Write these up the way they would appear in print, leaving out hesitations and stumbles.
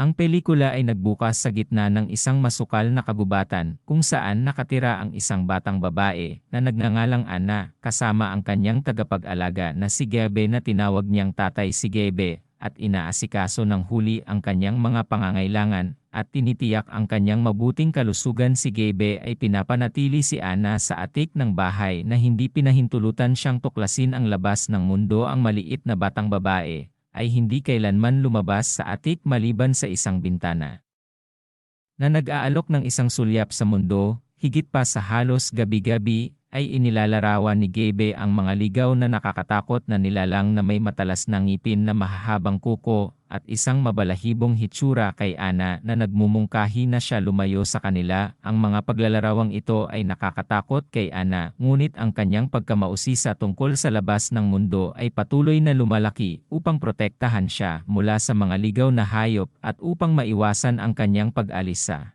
Ang pelikula ay nagbukas sa gitna ng isang masukal na kagubatan kung saan nakatira ang isang batang babae na nagngangalang Ana kasama ang kanyang tagapag-alaga na si Gebe na tinawag niyang tatay si Gebe at inaasikaso ng huli ang kanyang mga pangangailangan at tinitiyak ang kanyang mabuting kalusugan. Si Gebe ay pinapanatili si Ana sa atik ng bahay na hindi pinahintulutan siyang tuklasin ang labas ng mundo. Ang maliit na batang babae ay hindi kailanman lumabas sa atik maliban sa isang bintana na nag-aalok ng isang sulyap sa mundo. Higit pa sa halos gabi-gabi ay inilalarawan ni Gebe ang mga ligaw na nakakatakot na nilalang na may matalas na ngipin na mahahabang kuko at isang mabalahibong hitsura kay Ana na nagmumungkahi na siya lumayo sa kanila. Ang mga paglalarawang ito ay nakakatakot kay Ana, ngunit ang kanyang pagkamausisa tungkol sa labas ng mundo ay patuloy na lumalaki upang protektahan siya mula sa mga ligaw na hayop at upang maiwasan ang kanyang pag-alis sa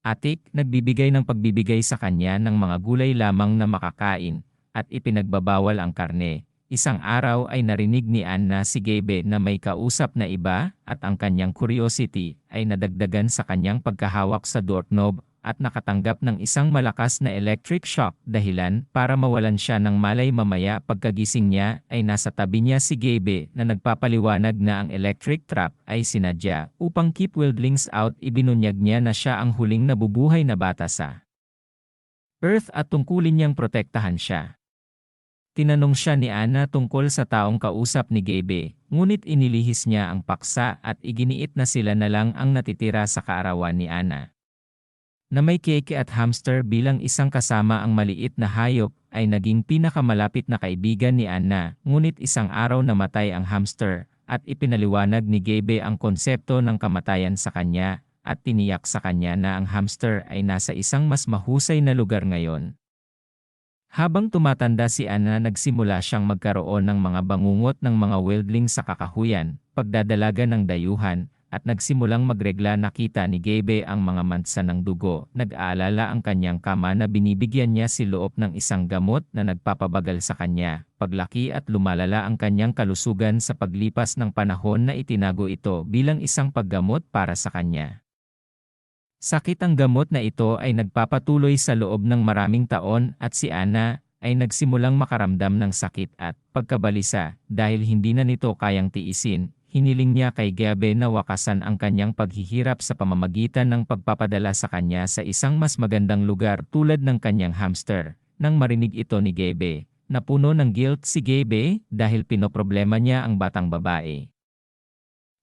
atik. Nagbibigay ng pagbibigay sa kanya ng mga gulay lamang na makakain at ipinagbabawal ang karne. Isang araw ay narinig ni Anna si Gebe na may kausap na iba at ang kanyang curiosity ay nadagdagan sa kanyang pagkahawak sa doorknob at nakatanggap ng isang malakas na electric shock, dahilan para mawalan siya ng malay. Mamaya pagkagising niya ay nasa tabi niya si Gebe na nagpapaliwanag na ang electric trap ay sinadya upang keep wildlings out. Ibinunyag niya na siya ang huling nabubuhay na bata sa Earth at tungkulin niyang protektahan siya. Tinanong siya ni Ana tungkol sa taong kausap ni Gebe, ngunit inilihis niya ang paksa at iginiit na sila na lang ang natitira sa kaarawan ni Ana. Na may keke at hamster bilang isang kasama. Ang maliit na hayop ay naging pinakamalapit na kaibigan ni Ana, ngunit isang araw namatay ang hamster at ipinaliwanag ni Gebe ang konsepto ng kamatayan sa kanya at tiniyak sa kanya na ang hamster ay nasa isang mas mahusay na lugar ngayon. Habang tumatanda si Ana, nagsimula siyang magkaroon ng mga bangungot ng mga wildling sa kakahuyan, pagdadalaga ng dayuhan, at nagsimulang magregla. Nakita ni Gebe ang mga mansa ng dugo. Nag-aalala ang kanyang kama na binibigyan niya si loob ng isang gamot na nagpapabagal sa kanya. Paglaki at lumalala ang kanyang kalusugan sa paglipas ng panahon na itinago ito bilang isang paggamot para sa kanya. Sakit ang gamot na ito ay nagpapatuloy sa loob ng maraming taon at si Ana ay nagsimulang makaramdam ng sakit at pagkabalisa. Dahil hindi na nito kayang tiisin, hiniling niya kay Gebe na wakasan ang kanyang paghihirap sa pamamagitan ng pagpapadala sa kanya sa isang mas magandang lugar tulad ng kanyang hamster. Nang marinig ito ni Gebe, napuno ng guilt si Gebe dahil pinoproblema niya ang batang babae.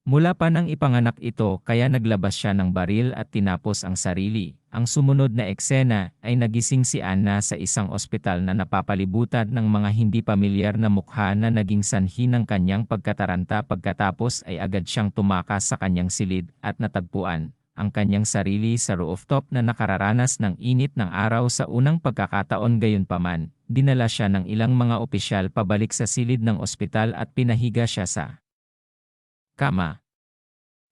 Mula pa nang ipanganak ito, kaya naglabas siya ng baril at tinapos ang sarili. Ang sumunod na eksena ay nagising si Ana sa isang ospital na napapalibutan ng mga hindi pamilyar na mukha na naging sanhi ng kanyang pagkataranta. Pagkatapos ay agad siyang tumakas sa kanyang silid at natagpuan ang kanyang sarili sa rooftop na nakararanas ng init ng araw sa unang pagkakataon. Gayunpaman, dinala siya ng ilang mga opisyal pabalik sa silid ng ospital at pinahiga siya sa kama.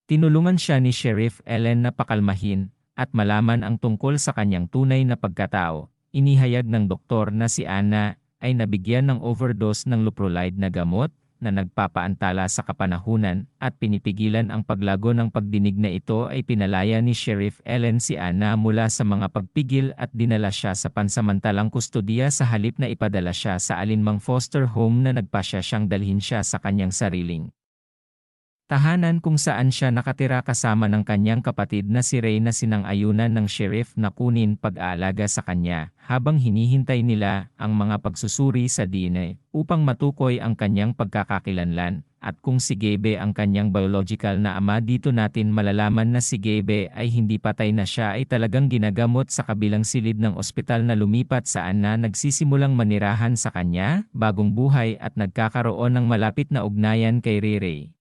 Tinulungan siya ni Sheriff Ellen na pakalmahin at malaman ang tungkol sa kanyang tunay na pagkatao. Inihayag ng doktor na si Ana ay nabigyan ng overdose ng loprolide na gamot na nagpapaantala sa kapanahunan at pinipigilan ang paglago ng pagdinig. Na ito ay pinalaya ni Sheriff Ellen si Ana mula sa mga pagpigil at dinala siya sa pansamantalang kustodiya sa halip na ipadala siya sa alinmang foster home na nagpasya siyang dalhin siya sa kanyang sariling tahanan kung saan siya nakatira kasama ng kanyang kapatid na si Ray na sinang-ayunan ng sheriff na kunin pag-aalaga sa kanya habang hinihintay nila ang mga pagsusuri sa DNA upang matukoy ang kanyang pagkakakilanlan at kung si Gebe ang kanyang biological na ama. Dito natin malalaman na si Gebe ay hindi patay na, siya ay talagang ginagamot sa kabilang silid ng ospital na lumipat saan na nagsisimulang manirahan sa kanya, bagong buhay at nagkakaroon ng malapit na ugnayan kay Ray.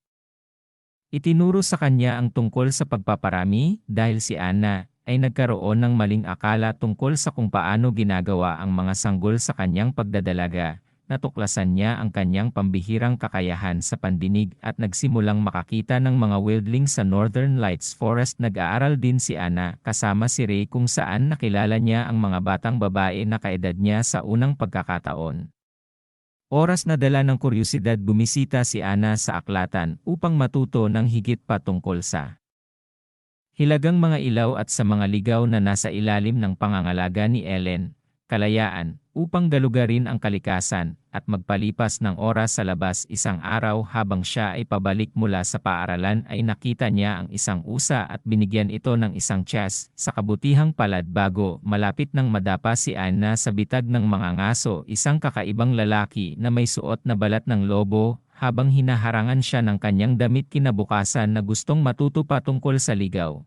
Itinuro sa kanya ang tungkol sa pagpaparami dahil si Ana ay nagkaroon ng maling akala tungkol sa kung paano ginagawa ang mga sanggol sa kanyang pagdadalaga. Natuklasan niya ang kanyang pambihirang kakayahan sa pandinig at nagsimulang makakita ng mga wildlings sa Northern Lights Forest. Nag-aaral din si Ana kasama si Ray kung saan nakilala niya ang mga batang babae na kaedad niya sa unang pagkakataon. Oras na dala ng kuryusidad bumisita si Ana sa aklatan upang matuto ng higit pa tungkol sa hilagang mga ilaw at sa mga ligaw na nasa ilalim ng pangangalaga ni Ellen, kalayaan, upang galugarin ang kalikasan at magpalipas ng oras sa labas. Isang araw habang siya ay pabalik mula sa paaralan ay nakita niya ang isang usa at binigyan ito ng isang chess. Sa kabutihang palad bago malapit nang madapa si Anna sa bitag ng mga ngaso, isang kakaibang lalaki na may suot na balat ng lobo, habang hinaharangan siya ng kanyang damit kinabukasan na gustong matuto pa tungkol sa ligaw.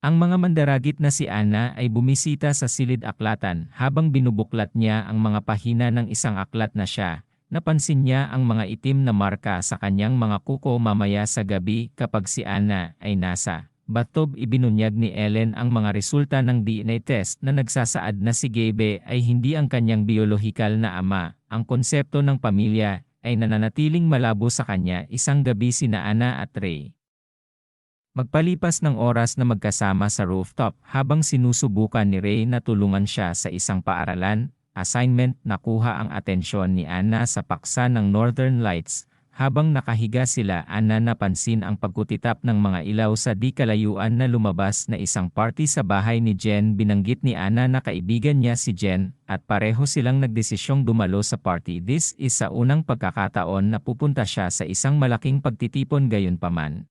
Ang mga mandaragit na si Anna ay bumisita sa silid aklatan habang binubuklat niya ang mga pahina ng isang aklat na siya. Napansin niya ang mga itim na marka sa kanyang mga kuko mamaya sa gabi kapag si Anna ay nasa bathtub. Ibinunyag ni Ellen ang mga resulta ng DNA test na nagsasaad na si Gabe ay hindi ang kanyang biolohikal na ama. Ang konsepto ng pamilya ay nananatiling malabo sa kanya. Isang gabi sina Anna at Ray magpalipas ng oras na magkasama sa rooftop habang sinusubukan ni Ray na tulungan siya sa isang paaralan, assignment. Nakuha ang atensyon ni Anna sa paksa ng Northern Lights. Habang nakahiga sila, Anna napansin ang pagkutitap ng mga ilaw sa di kalayuan na lumabas na isang party sa bahay ni Jen. Binanggit ni Anna na kaibigan niya si Jen at pareho silang nagdesisyong dumalo sa party. This is sa unang pagkakataon na pupunta siya sa isang malaking pagtitipon. Gayunpaman,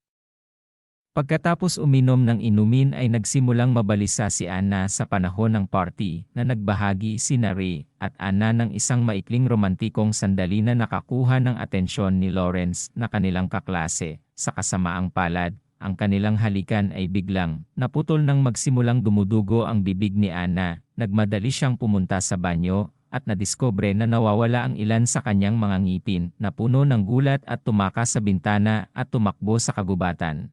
pagkatapos uminom ng inumin ay nagsimulang mabalisa si Anna sa panahon ng party na nagbahagi sina Ray at Anna ng isang maikling romantikong sandali na nakakuha ng atensyon ni Lawrence na kanilang kaklase. Sa kasamaang palad, ang kanilang halikan ay biglang naputol nang magsimulang dumudugo ang bibig ni Anna. Nagmadali siyang pumunta sa banyo at nadiskubre na nawawala ang ilan sa kanyang mga ngipin. Napuno ng gulat at tumakas sa bintana at tumakbo sa kagubatan.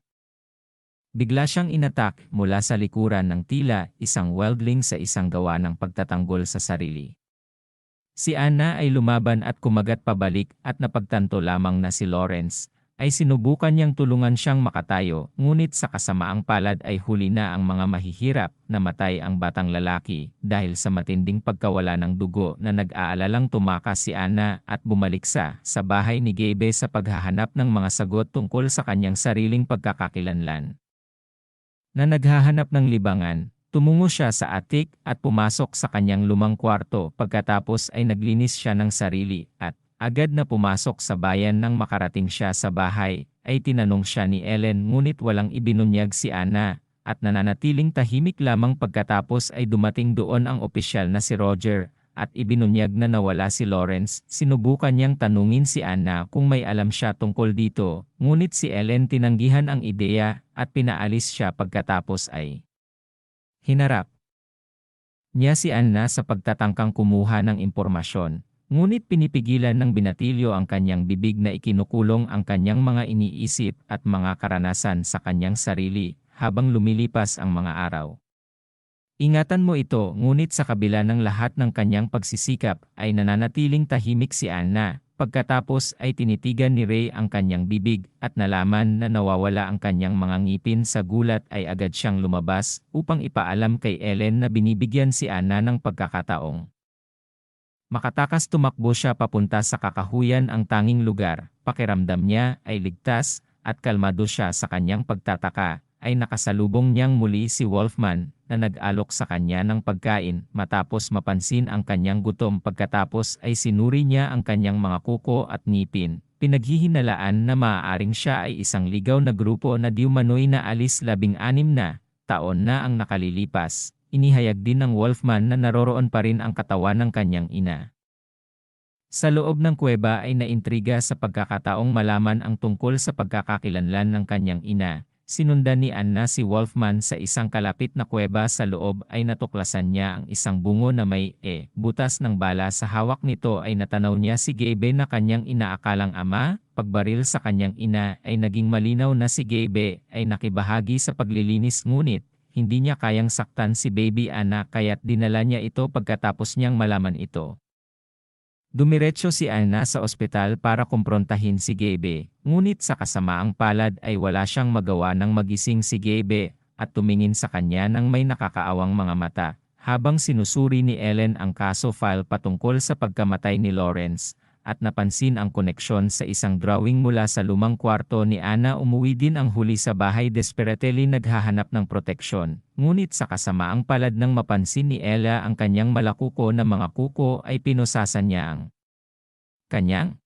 Bigla siyang inatak mula sa likuran ng tila isang wildling sa isang gawa ng pagtatanggol sa sarili. Si Anna ay lumaban at kumagat pabalik at napagtanto lamang na si Lawrence ay sinubukan niyang tulungan siyang makatayo, ngunit sa kasamaang palad ay huli na ang mga mahihirap. Namatay ang batang lalaki dahil sa matinding pagkawala ng dugo. Na nag-aalalang tumakas si Anna at bumalik sa bahay ni Gabe sa paghahanap ng mga sagot tungkol sa kanyang sariling pagkakakilanlan. Na naghahanap ng libangan, tumungo siya sa attic at pumasok sa kanyang lumang kwarto. Pagkatapos ay naglinis siya ng sarili at agad na pumasok sa bayan. Nang makarating siya sa bahay, ay tinanong siya ni Ellen, ngunit walang ibinunyag si Anna at nananatiling tahimik lamang. Pagkatapos ay dumating doon ang opisyal na si Roger at ibinunyag na nawala si Lawrence. Sinubukan niyang tanungin si Anna kung may alam siya tungkol dito, ngunit si Ellen tinanggihan ang ideya at pinaalis siya. Pagkatapos ay hinarap niya si Anna sa pagtatangkang kumuha ng impormasyon, ngunit pinipigilan ng binatilyo ang kanyang bibig na ikinukulong ang kanyang mga iniisip at mga karanasan sa kanyang sarili habang lumilipas ang mga araw. Ingatan mo ito, ngunit sa kabila ng lahat ng kanyang pagsisikap ay nananatiling tahimik si Anna. Pagkatapos ay tinitigan ni Ray ang kanyang bibig at nalaman na nawawala ang kanyang mga ngipin. Sa gulat ay agad siyang lumabas upang ipaalam kay Ellen na binibigyan si Anna ng pagkakataong makatakas. Tumakbo siya papunta sa kakahuyan, ang tanging lugar. Pakiramdam niya ay ligtas at kalmado siya. Sa kanyang pagtataka ay nakasalubong niyang muli si Wolfman na nag-alok sa kanya ng pagkain. Matapos mapansin ang kanyang gutom, pagkatapos ay sinuri niya ang kanyang mga kuko at ngipin. Pinaghihinalaan na maaaring siya ay isang ligaw na grupo na di umano'y naalis. 16 na taon na ang nakalilipas. Inihayag din ng Wolfman na naroroon pa rin ang katawan ng kanyang ina sa loob ng kuweba. Ay naintriga sa pagkakataong malaman ang tungkol sa pagkakakilanlan ng kanyang ina. Sinundan ni Anna si Wolfman sa isang kalapit na kuweba. Sa loob ay natuklasan niya ang isang bungo na may butas ng bala. Sa hawak nito ay natanaw niya si Gabe na kanyang inaakalang ama. Pagbaril sa kanyang ina ay naging malinaw na si Gabe ay nakibahagi sa paglilinis, ngunit hindi niya kayang saktan si baby Anna kaya't dinala niya ito. Pagkatapos niyang malaman ito, dumiretso si Anna sa ospital para kumprontahin si Gabe, ngunit sa kasamaang palad ay wala siyang magawa nang magising si Gabe at tumingin sa kanya ng may nakakaawang mga mata. habang sinusuri ni Ellen ang kaso file patungkol sa pagkamatay ni Lawrence, at napansin ang koneksyon sa isang drawing mula sa lumang kwarto ni Anna. Umuwi din ang huli sa bahay, desperately naghahanap ng proteksyon. Ngunit sa kasamaang palad ng mapansin ni Ella ang kanyang malakuko na mga kuko ay pinusasan niya ang kanyang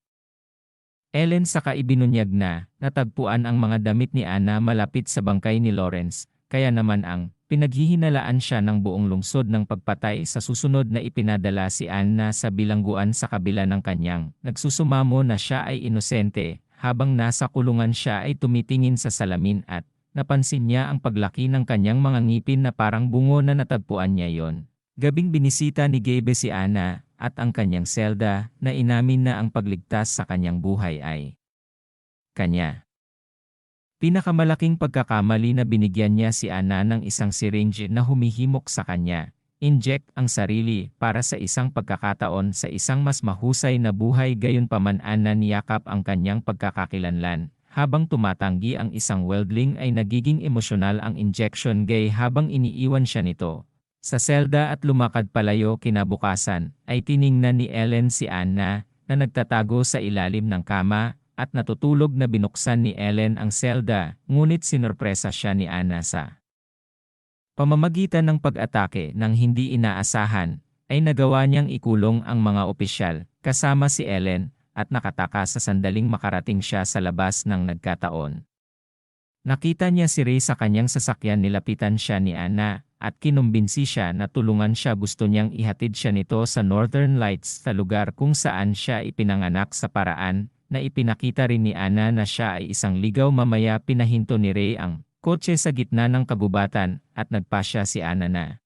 Ellen, saka ibinunyag na natagpuan ang mga damit ni Anna malapit sa bangkay ni Lawrence, kaya naman ang pinaghihinalaan siya ng buong lungsod ng pagpatay. Sa susunod na ipinadala si Anna sa bilangguan sa kabila ng kanyang nagsusumamo na siya ay inosente. Habang nasa kulungan siya ay tumitingin sa salamin at napansin niya ang paglaki ng kanyang mga ngipin na parang bungo na natagpuan niya yon. Gabing binisita ni Gabe si Anna at ang kanyang selda na inamin na ang pagligtas sa kanyang buhay ay kanya. Pinakamalaking pagkakamali na binigyan niya si Anna ng isang syringe na humihimok sa kanya. Inject ang sarili para sa isang pagkakataon sa isang mas mahusay na buhay. Gayunpaman, Anna niyakap ang kanyang pagkakakilanlan. Habang tumatanggi ang isang weldling ay nagiging emosyonal ang injection gay habang iniiwan siya nito sa selda at lumakad palayo. Kinabukasan ay tiningnan ni Ellen si Anna na nagtatago sa ilalim ng kama at natutulog. Na binuksan ni Ellen ang selda, ngunit sinorpresa siya ni Anna sa pamamagitan ng pag-atake ng hindi inaasahan, ay nagawa niyang ikulong ang mga opisyal kasama si Ellen at nakataka sa sandaling makarating siya sa labas ng nagkataon. Nakita niya si Ray sa kanyang sasakyan. Nilapitan siya ni Anna at kinumbinsi siya na tulungan siya. Gusto niyang ihatid siya nito sa Northern Lights, sa lugar kung saan siya ipinanganak, sa paraan na ipinakita rin ni Anna na siya ay isang ligaw. Mamaya pinahinto ni Ray ang kotse sa gitna ng kagubatan at nagpasya si Anna na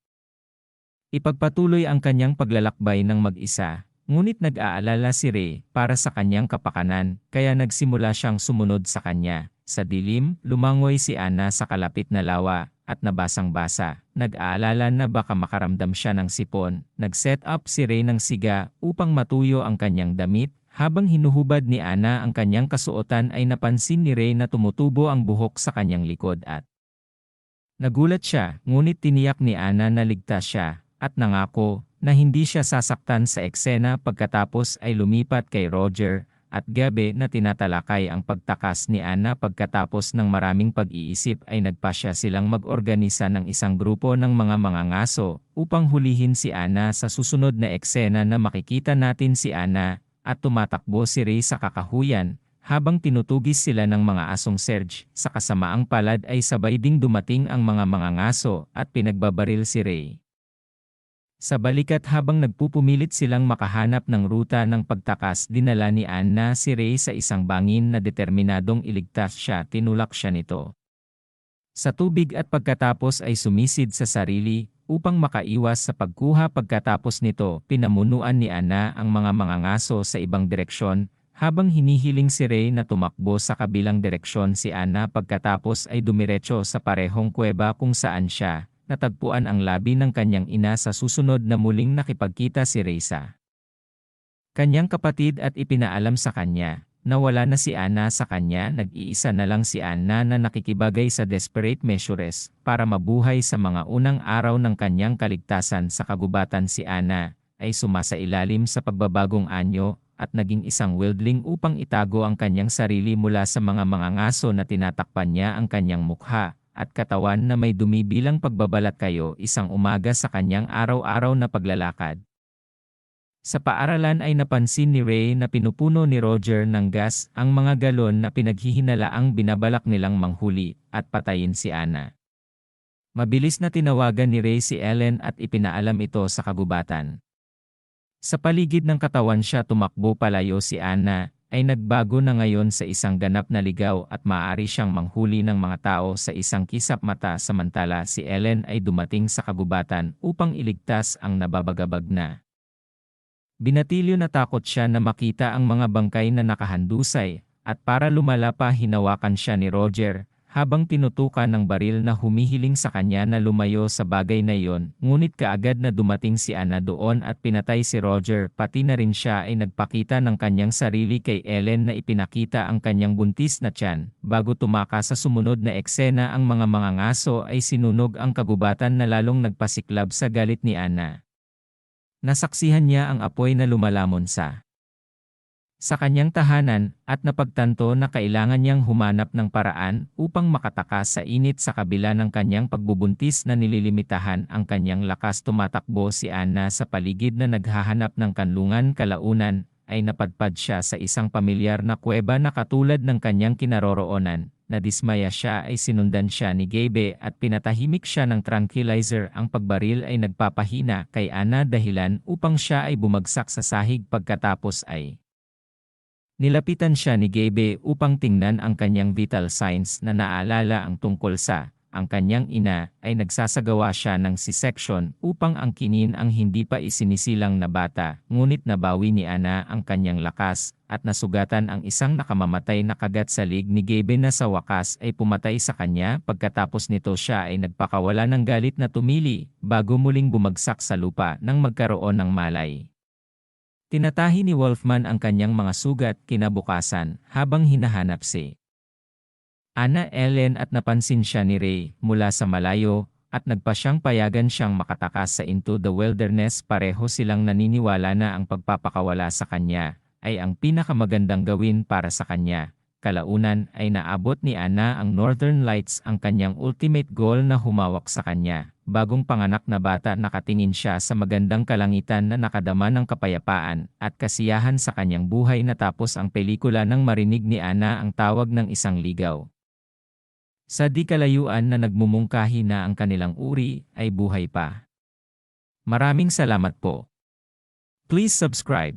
ipagpatuloy ang kanyang paglalakbay ng mag-isa. Ngunit nag-aalala si Ray para sa kanyang kapakanan, kaya nagsimula siyang sumunod sa kanya. Sa dilim, lumangoy si Anna sa kalapit na lawa at nabasang-basa. Nag-aalala na baka makaramdam siya ng sipon. Nag-set up si Ray ng siga upang matuyo ang kanyang damit. Habang hinuhubad ni Anna ang kanyang kasuotan ay napansin ni Ray na tumutubo ang buhok sa kanyang likod at nagulat siya. Ngunit tiniyak ni Anna na ligtas siya at nangako na hindi siya sasaktan sa eksena. Pagkatapos ay lumipat kay Roger at Gabe na tinatalakay ang pagtakas ni Anna. Pagkatapos ng maraming pag-iisip ay nagpasya silang mag-organisa ng isang grupo ng mga mangangaso upang hulihin si Anna. Sa susunod na eksena na makikita natin si Anna at tumatakbo si Ray sa kakahuyan habang tinutugis sila ng mga asong Serge. Sa kasamaang palad ay sabay ding dumating ang mga mangangaso at pinagbabaril si Ray sa balikat. Habang nagpupumilit silang makahanap ng ruta ng pagtakas, dinala ni Anna si Ray sa isang bangin na determinadong iligtas siya. Tinulak siya nito sa tubig at pagkatapos ay sumisid sa sarili upang makaiwas sa pagkuha. Pagkatapos nito, pinamunuan ni Anna ang mga mangangaso sa ibang direksyon habang hinihiling si Ray na tumakbo sa kabilang direksyon. Si Anna pagkatapos ay dumiretso sa parehong kuweba kung saan siya natagpuan ang labi ng kanyang ina. Sa susunod na muling nakipagkita si Ray sa kanyang kapatid at ipinaalam sa kanya na wala na si Anna sa kanya. Nag-iisa na lang si Anna na nakikibagay sa desperate measures para mabuhay sa mga unang araw ng kanyang kaligtasan sa kagubatan. Si Anna ay sumasailalim sa pagbabagong anyo at naging isang wildling upang itago ang kanyang sarili mula sa mga mangangaso na tinatakpan niya ang kanyang mukha at katawan na may dumi bilang pagbabalat. Kayo isang umaga sa kanyang araw-araw na paglalakad sa paaralan ay napansin ni Ray na pinupuno ni Roger ng gas ang mga galon na pinaghihinalaang binabalak nilang manghuli at patayin si Anna. Mabilis na tinawagan ni Ray si Ellen at ipinaalam ito sa kagubatan. Sa paligid ng katawan siya tumakbo palayo. Si Anna ay nagbago na ngayon sa isang ganap na ligaw at maaari siyang manghuli ng mga tao sa isang kisap mata. Samantala si Ellen ay dumating sa kagubatan upang iligtas ang nababagabag na binatilyo. Natakot siya na makita ang mga bangkay na nakahandusay at para lumala pa hinawakan siya ni Roger habang tinutukan ng baril na humihiling sa kanya na lumayo sa bagay na iyon, ngunit kaagad na dumating si Anna doon at pinatay si Roger, pati na rin siya ay nagpakita ng kanyang sarili kay Ellen na ipinakita ang kanyang buntis na tiyan. Bago tumakas sa sumunod na eksena ang mga ngaso ay sinunog ang kagubatan na lalong nagpasiklab sa galit ni Anna. Nasaksihan niya ang apoy na lumalamon sa kanyang tahanan, at napagtanto na kailangan niyang humanap ng paraan upang makatakas sa init sa kabila ng kanyang pagbubuntis na nililimitahan ang kanyang lakas. Tumatakbo si Anna sa paligid na naghahanap ng kanlungan. Kalaunan ay napadpad siya sa isang pamilyar na kuweba na katulad ng kanyang kinaroroonan. Nadismaya siya ay sinundan siya ni Gabe at pinatahimik siya ng tranquilizer. Ang pagbaril ay nagpapahina kay Anna dahilan upang siya ay bumagsak sa sahig. Pagkatapos ay nilapitan siya ni Gabe upang tingnan ang kanyang vital signs na naalala ang tungkol sa ang kanyang ina ay nagsasagawa siya ng C-section upang angkinin ang hindi pa isinisilang na bata. Ngunit nabawi ni Anna ang kanyang lakas at nasugatan ang isang nakamamatay na kagat sa lig ni Gabe na sa wakas ay pumatay sa kanya. Pagkatapos nito siya ay nagpakawala ng galit na tumili bago muling bumagsak sa lupa nang magkaroon ng malay. Tinatahi ni Wolfman ang kanyang mga sugat kinabukasan habang hinahanap si Anna Ellen at napansin siya ni Ray mula sa malayo at nagpa siyang payagan siyang makatakas sa Into the Wilderness. Pareho silang naniniwala na ang pagpapakawala sa kanya ay ang pinakamagandang gawin para sa kanya. Kalaunan ay naabot ni Anna ang Northern Lights, ang kanyang ultimate goal na humawak sa kanya. Bagong panganak na bata, nakatingin siya sa magandang kalangitan na nakadama ng kapayapaan at kasiyahan sa kanyang buhay. Natapos ang pelikula nang marinig ni Anna ang tawag ng isang ligaw sa di kalayuan na nagmumungkahi na ang kanilang uri ay buhay pa. Maraming salamat po. Please subscribe.